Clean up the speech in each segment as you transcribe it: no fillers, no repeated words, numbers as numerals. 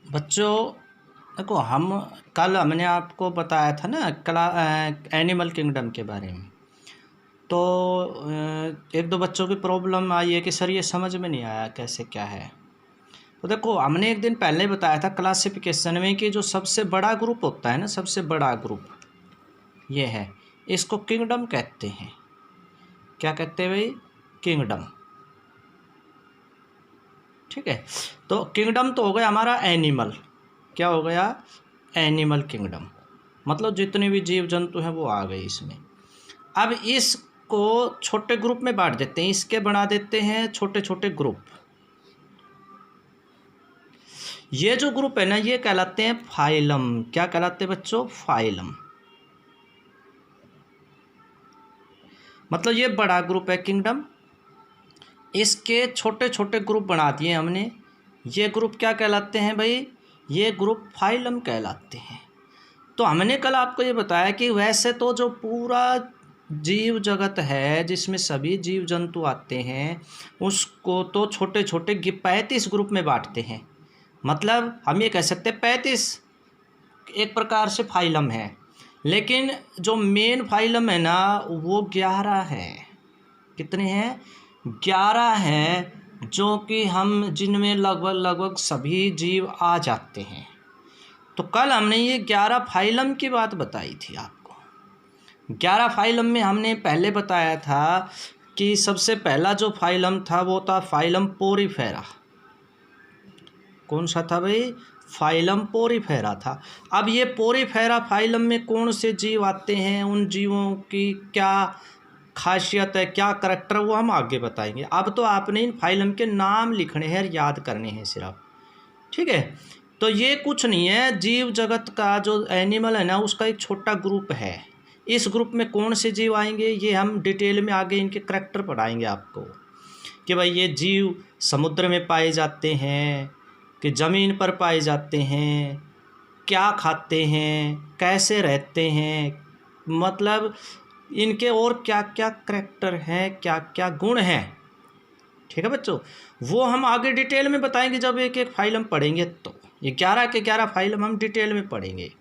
बच्चों देखो, हम कल हमने आपको बताया था ना एनिमल किंगडम के बारे में। तो एक दो बच्चों की प्रॉब्लम आई है कि सर ये समझ में नहीं आया कैसे क्या है। तो देखो, हमने एक दिन पहले बताया था क्लासिफिकेशन में कि जो सबसे बड़ा ग्रुप होता है ना, सबसे बड़ा ग्रुप ये है, इसको किंगडम कहते हैं। क्या कहते हैं भाई? किंगडम। ठीक है, तो किंगडम तो हो गया हमारा एनिमल। क्या हो गया? Animal kingdom. मतलब जितने भी जीव जंतु हैं वो आ गए इसमें। अब इसको छोटे ग्रुप में बांट देते हैं, इसके बना देते हैं छोटे छोटे ग्रुप। ये जो ग्रुप है ना, ये कहलाते हैं फाइलम। क्या कहलाते हैं बच्चों? फाइलम। मतलब ये बड़ा ग्रुप है किंगडम, इसके छोटे छोटे ग्रुप बना दिए हमने। ये ग्रुप क्या कहलाते हैं भाई? ये ग्रुप फाइलम कहलाते हैं। तो हमने कल आपको ये बताया कि वैसे तो जो पूरा जीव जगत है जिसमें सभी जीव जंतु आते हैं, उसको तो छोटे छोटे 35 ग्रुप में बांटते हैं। मतलब हम ये कह सकते हैं 35 एक प्रकार से फाइलम है। लेकिन जो मेन फाइलम है ना, वो 11 है। कितने हैं? 11 हैं, जो कि हम जिनमें लगभग सभी जीव आ जाते हैं। तो कल हमने ये 11 फाइलम की बात बताई थी आपको। 11 फाइलम में हमने पहले बताया था कि सबसे पहला जो फाइलम था वो था फाइलम पोरीफेरा। कौन सा था भाई? फाइलम पोरीफेरा था। अब ये पोरीफेरा फाइलम में कौन से जीव आते हैं, उन जीवों की क्या खासियत है, क्या करैक्टर, वो हम आगे बताएंगे। अब तो आपने इन फाइलम के नाम लिखने हैं, याद करने हैं सिर्फ। ठीक है, तो ये कुछ नहीं है, जीव जगत का जो एनिमल है ना, उसका एक छोटा ग्रुप है। इस ग्रुप में कौन से जीव आएंगे, ये हम डिटेल में आगे इनके करैक्टर पढ़ाएंगे आपको। कि भाई ये जीव समुद्र में पाए जाते हैं कि ज़मीन पर पाए जाते हैं, क्या खाते हैं, कैसे रहते हैं, मतलब इनके और क्या क्या करैक्टर हैं, क्या क्या गुण हैं। ठीक है बच्चों, वो हम आगे डिटेल में बताएंगे जब एक एक फाइल हम पढ़ेंगे। तो ये 11 के 11 फाइलम हम डिटेल में पढ़ेंगे।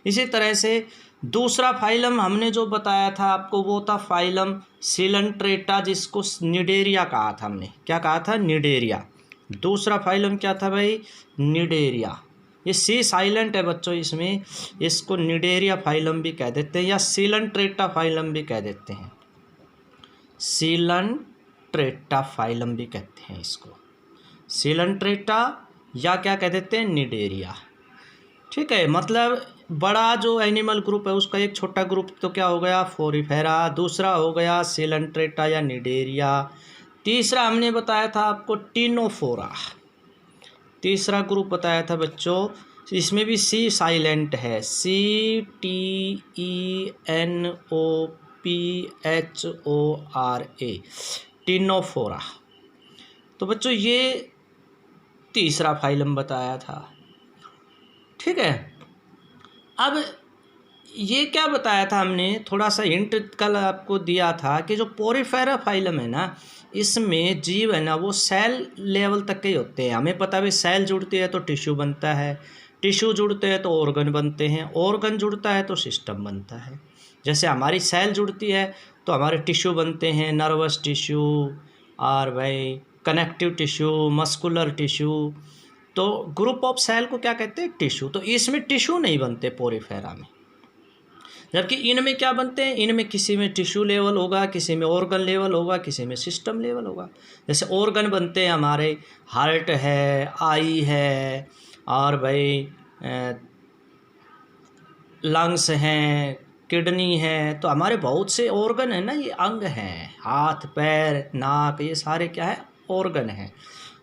इसी तरह से दूसरा फाइलम हमने जो बताया था आपको, वो था फाइलम सिलेंट्रेटा, जिसको निडेरिया कहा था हमने। क्या कहा था? निडेरिया। दूसरा फाइलम क्या था भाई? निडेरिया। ये सी साइलेंट है बच्चों इसमें, इसको निडेरिया फाइलम भी कह देते हैं या सिलेंट्रेटा फाइलम भी कह देते हैं। सिलेंट्रेटा फाइलम भी कहते हैं इसको, सिलेंट्रेटा या क्या कह देते हैं? निडेरिया। ठीक है, मतलब बड़ा जो एनिमल ग्रुप है उसका एक छोटा ग्रुप तो क्या हो गया? फोरीफेरा। दूसरा हो गया सिलेंट्रेटा या निडेरिया। तीसरा हमने बताया था आपको टीनोफोरा। तीसरा ग्रुप बताया था बच्चों, इसमें भी सी साइलेंट है, CTENOPHORA, टीनोफोरा। तो बच्चों ये तीसरा फाइलम बताया था। ठीक है, अब ये क्या बताया था हमने, थोड़ा सा हिंट कल आपको दिया था कि जो पोरीफेरा फाइलम है ना, इसमें जीव है ना वो सेल लेवल तक के होते हैं। हमें पता है सेल जुड़ती है तो टिश्यू बनता है, टिश्यू जुड़ते हैं तो ऑर्गन बनते हैं, ऑर्गन जुड़ता है तो सिस्टम बनता है। जैसे हमारी सेल जुड़ती है तो हमारे टिश्यू बनते हैं, नर्वस टिश्यू और भाई कनेक्टिव टिश्यू, मस्कुलर टिश्यू। तो ग्रुप ऑफ सेल को क्या कहते हैं? टिश्यू। तो इसमें टिश्यू नहीं बनते पोरीफेरा में, जबकि इनमें क्या बनते हैं? इनमें किसी में टिश्यू लेवल होगा, किसी में ऑर्गन लेवल होगा, किसी में सिस्टम लेवल होगा। जैसे ऑर्गन बनते हैं हमारे, हार्ट है, आई है, और भाई लंग्स हैं, किडनी है। तो हमारे बहुत से ऑर्गन है ना, ये अंग हैं, हाथ पैर नाक, ये सारे क्या है? ऑर्गन हैं।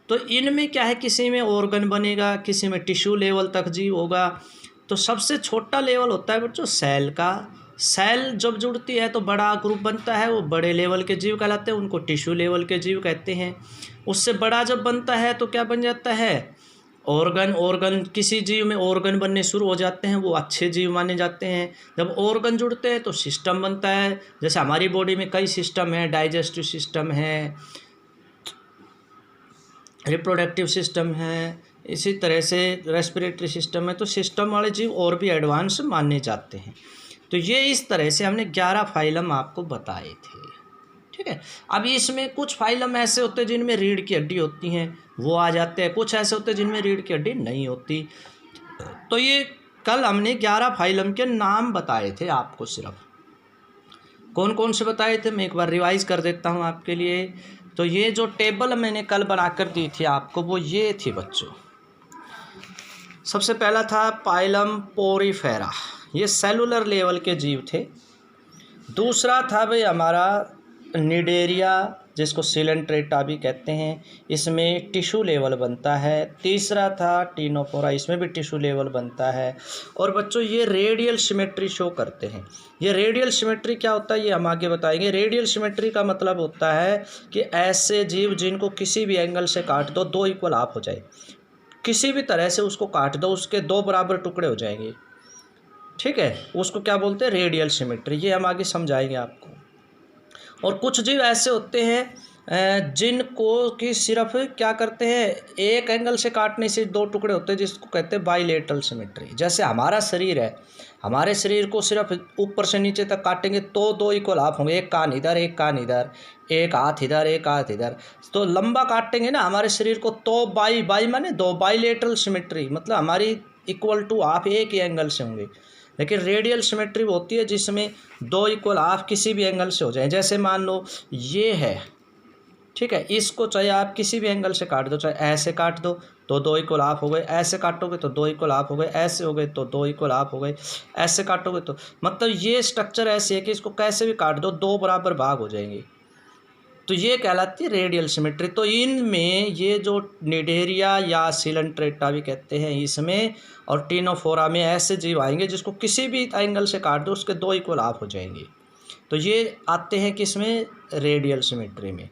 तो इनमें क्या है, किसी में ऑर्गन बनेगा, किसी में टिश्यू लेवल तक जीव होगा। तो सबसे छोटा लेवल होता है बच्चों सेल का। सेल जब जुड़ती है तो बड़ा ग्रुप बनता है, वो बड़े लेवल के जीव कहलाते हैं, उनको टिश्यू लेवल के जीव कहते हैं। उससे बड़ा जब बनता है तो क्या बन जाता है? ऑर्गन। ऑर्गन किसी जीव में ऑर्गन बनने शुरू हो जाते हैं, वो अच्छे जीव माने जाते हैं। जब ऑर्गन जुड़ते हैं तो सिस्टम बनता है। जैसे हमारी बॉडी में कई सिस्टम है, डाइजेस्टिव सिस्टम है, रिप्रोडक्टिव सिस्टम है, इसी तरह से रेस्पिरेटरी सिस्टम है। तो सिस्टम वाले जीव और भी एडवांस माने जाते हैं। तो ये इस तरह से हमने 11 फाइलम आपको बताए थे। ठीक है, अभी इसमें कुछ फाइलम ऐसे होते हैं जिनमें रीढ़ की हड्डी होती हैं, वो आ जाते हैं। कुछ ऐसे होते हैं जिनमें रीढ़ की हड्डी नहीं होती। तो ये कल हमने 11 फाइलम के नाम बताए थे आपको। सिर्फ कौन कौन से बताए थे मैं एक बार रिवाइज कर देता हूँ आपके लिए। तो ये जो टेबल मैंने कल बनाकर दी थी आपको, वो ये थी बच्चों। सबसे पहला था पाइलम पोरीफेरा, ये सेलुलर लेवल के जीव थे। दूसरा था भाई हमारा निडेरिया, जिसको सिलेंट्रेटा भी कहते हैं, इसमें टिश्यू लेवल बनता है। तीसरा था टीनोफोरा, इसमें भी टिश्यू लेवल बनता है। और बच्चों ये रेडियल सिमेट्री शो करते हैं। ये रेडियल सिमेट्री क्या होता है ये हम आगे बताएंगे। रेडियल सिमेट्री का मतलब होता है कि ऐसे जीव जिनको किसी भी एंगल से काट दो, दो इक्वल हाफ हो जाए। किसी भी तरह से उसको काट दो, उसके दो बराबर टुकड़े हो जाएंगे। ठीक है, उसको क्या बोलते हैं, रेडियल सिमेट्री। ये हम आगे समझाएंगे आपको। और कुछ जीव ऐसे होते हैं जिनको कि सिर्फ क्या करते हैं, एक एंगल से काटने से दो टुकड़े होते हैं, जिसको कहते हैं बाइलेटरल सिमेट्री। जैसे हमारा शरीर है, हमारे शरीर को सिर्फ ऊपर से नीचे तक काटेंगे तो दो इक्वल हाफ होंगे, एक कान इधर एक कान इधर, एक हाथ इधर एक हाथ इधर। तो लंबा काटेंगे ना हमारे शरीर को तो बाई माने दो, बाइलेटरल सिमेट्री मतलब हमारी इक्वल टू हाफ एक ही एंगल से होंगे। लेकिन रेडियल सिमेट्री वो होती है जिसमें दो इक्वल हाफ किसी भी एंगल से हो जाए। जैसे मान लो ये है, ठीक है, इसको चाहे आप किसी भी एंगल से काट दो, चाहे ऐसे काट दो तो दो इक्वल हाफ हो गए, ऐसे काटोगे तो दो इक्वल हाफ हो गए, ऐसे हो गए तो दो इक्वल हाफ हो गए, ऐसे काटोगे तो मतलब ये स्ट्रक्चर ऐसे है कि इसको कैसे भी काट दो दो बराबर भाग हो जाएंगे। तो ये कहलाती है रेडियल सिमेट्री। तो इनमें ये जो निडेरिया या सिलेंट्रेटा भी कहते हैं इसमें, और टीनोफोरा में ऐसे जीव आएंगे जिसको किसी भी एंगल से काट दो उसके दो इक्वल हाफ हो जाएंगे। तो ये आते हैं किसमें, रेडियल सिमेट्री में।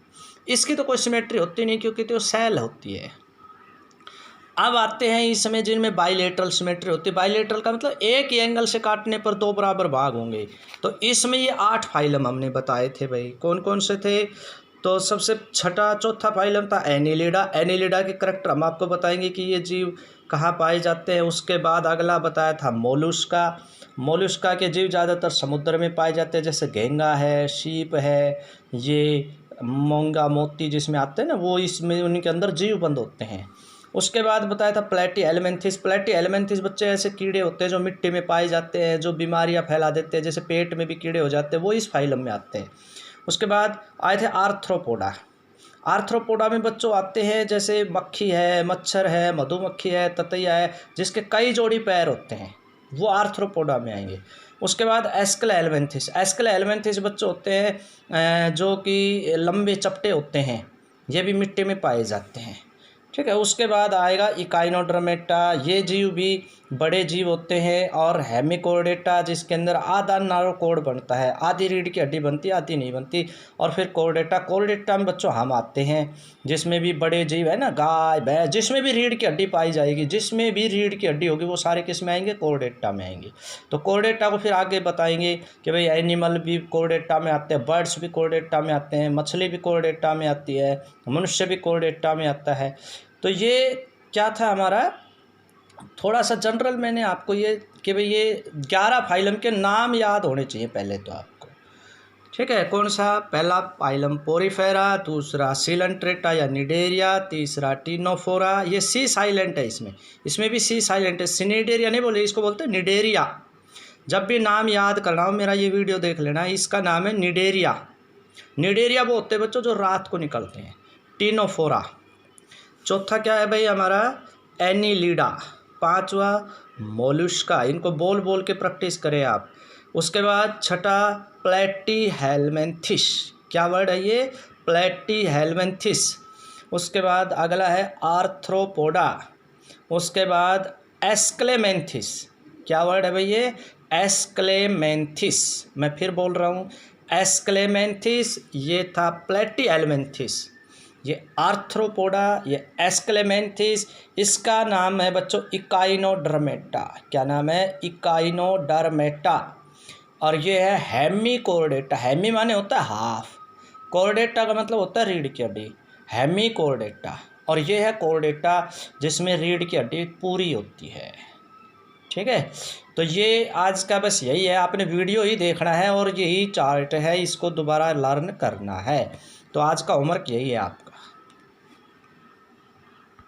इसकी तो कोई सिमेट्री होती नहीं क्योंकि तो सेल होती है। अब आते हैं इसमें जिनमें बाइलेटरल सिमेट्री होती है। बाइलेटरल का मतलब एक ही एंगल से काटने पर दो बराबर भाग होंगे। तो इसमें ये 8 फाइलम हमने बताए थे भाई। कौन कौन से थे, तो सबसे चौथा फाइलम था एनिलिडा। एनिलिडा के करैक्टर हम आपको बताएंगे कि ये जीव कहाँ पाए जाते हैं। उसके बाद अगला बताया था मोलुस्का। मोलुस्का के जीव ज़्यादातर समुद्र में पाए जाते हैं, जैसे घेंगा है, सीप है, ये मोंगा मोती जिसमें आते हैं ना, वो इसमें उनके अंदर जीव बंद होते हैं। उसके बाद बताया था प्लेटी एलिमेंथिस। प्लेटी एलिमेंथिस बच्चे ऐसे कीड़े होते हैं जो मिट्टी में पाए जाते हैं, जो बीमारियां फैला देते हैं, जैसे पेट में भी कीड़े हो जाते हैं, वो इस फाइलम में आते हैं। उसके बाद आए थे आर्थ्रोपोडा। आर्थ्रोपोडा में बच्चों आते हैं जैसे मक्खी है, मच्छर है, मधुमक्खी है, ततैया है, जिसके कई जोड़ी पैर होते हैं, वो आर्थ्रोपोडा में आएंगे। उसके बाद एस्केला एलिमेंथिस। एस्केला एलिमेंथिस बच्चे होते हैं जो कि लंबे चपटे होते हैं, ये भी मिट्टी में पाए जाते हैं। ठीक है, उसके बाद आएगा इकाइनोडर्मेटा। ये जीव भी बड़े जीव होते हैं। और हेमिकोर्डेटा, जिसके अंदर आधा नारोकोड बनता है, आधी रीढ़ की हड्डी बनती है आधी नहीं बनती। और फिर कोर्डेटा। कोर्डेटा में बच्चों हम आते हैं जिसमें भी बड़े जीव है ना, गाय भैंस, जिसमें भी रीढ़ की हड्डी पाई जाएगी, जिसमें भी रीढ़ की हड्डी होगी वो सारे किस में आएंगे, कोर्डेटा में आएंगे। तो कोर्डेटा को फिर आगे बताएंगे कि भाई एनिमल भी कोर्डेटा में आते हैं, बर्ड्स भी कोर्डेटा में आते हैं, मछली भी कोर्डेटा में आती है, मनुष्य भी कोर्डेटा में आता है। तो ये क्या था हमारा थोड़ा सा जनरल, मैंने आपको ये कि भाई ये 11 फाइलम के नाम याद होने चाहिए पहले तो आपको। ठीक है, कौन सा, पहला पाइलम पोरीफेरा, दूसरा सिलेंट्रेटा या निडेरिया, तीसरा टीनोफोरा। ये सी साइलेंट है, इसमें भी सी साइलेंट है। सिनेडेरिया नहीं बोले, इसको बोलते हैं निडेरिया। जब भी नाम याद करना हो मेरा ये वीडियो देख लेना, इसका नाम है निडेरिया। निडेरिया वो होते हैं बच्चों जो रात को निकलते हैं। टीनोफोरा। चौथा क्या है भाई हमारा, एनिलिडा। पांचवा मोलुस्का। इनको बोल बोल के प्रैक्टिस करें आप। उसके बाद छठा प्लेटीहेल्मिन्थिस। क्या वर्ड है ये, प्लेटीहेल्मिन्थिस। उसके बाद अगला है आर्थ्रोपोडा। उसके बाद एस्क्लेमेंथिस। क्या वर्ड है भाई ये, एस्क्लेमेंथिस। मैं फिर बोल रहा हूँ, एस्क्लेमेंथिस। ये था प्लेटीहेल्मिन्थिस, ये आर्थ्रोपोडा, ये एस्क्लेमेंथिस। इसका नाम है बच्चों इकाइनोडर्मेटा। क्या नाम है, इकाइनोडर्मेटा। और ये है हेमिकोर्डेटा। हेमी माने होता है हाफ, कोर्डेटा का मतलब होता है रीढ़ की हड्डी, हेमिकोर्डेटा। और ये है कोर्डेटा जिसमें रीढ़ की हड्डी पूरी होती है। ठीक है, तो ये आज का बस यही है, आपने वीडियो ही देखना है और यही चार्ट है, इसको दोबारा लर्न करना है। तो आज का होमवर्क यही है आपका।